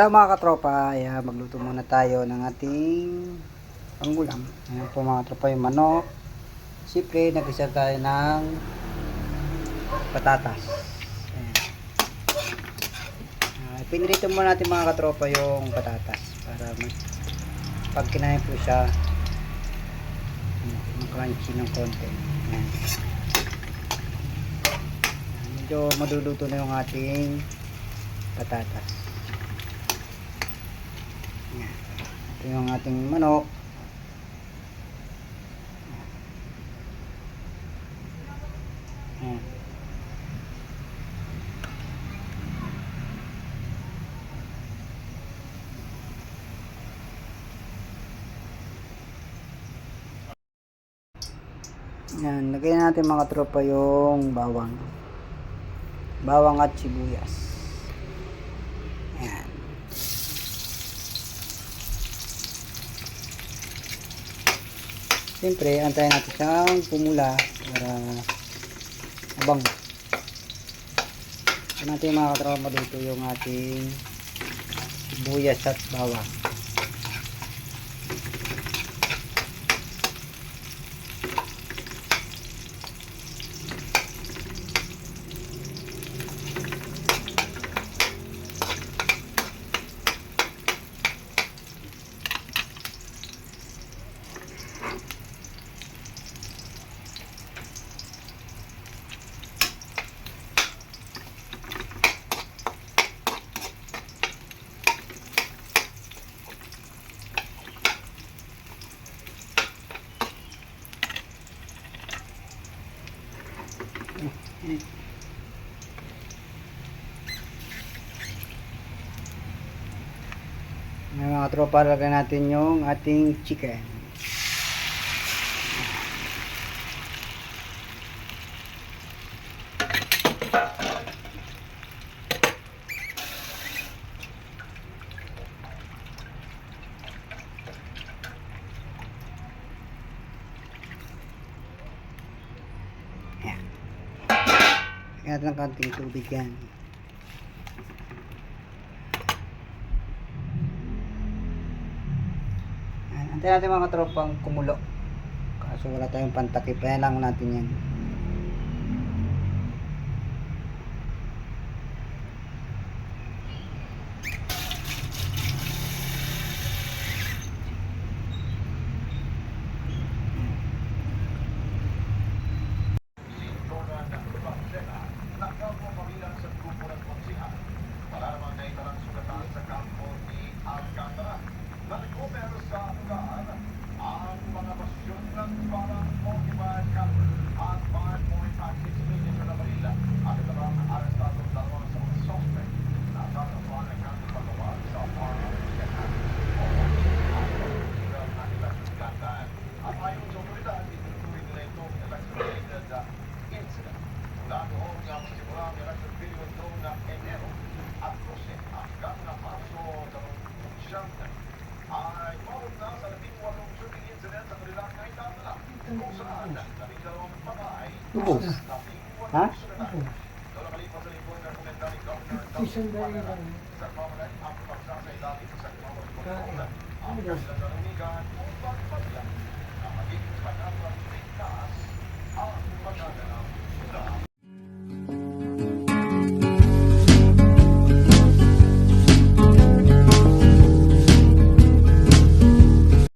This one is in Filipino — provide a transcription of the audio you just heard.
Hello mga katropa, ayan, magluto muna tayo ng ating pangulam. Ayan po mga katropa yung manok. Siyempre, nag-isa tayo ng patatas. Ayan. Pinirito muna natin mga katropa yung patatas para pag kinain po siya, crunchy ng konti. Ayan. Medyo maluluto na yung ating patatas. Ito yung ating manok. Ayan. Ayan, lagyan natin mga tropa yung bawang. Bawang at sibuyas. Ayan. Siyempre, antayin natin siyang pumula para abang. Ito natin mga katropa dito yung ating sibuyas at bawang. Mga tropa, lagyan natin yung ating chicken. Ayan. Lagyan natin ng konting tubig yan. Antayin natin mga tropang kumulo. Kaso wala tayong pantakip. Ayan lang natin yan. Ubos. Ha? Sandali lang. Kain.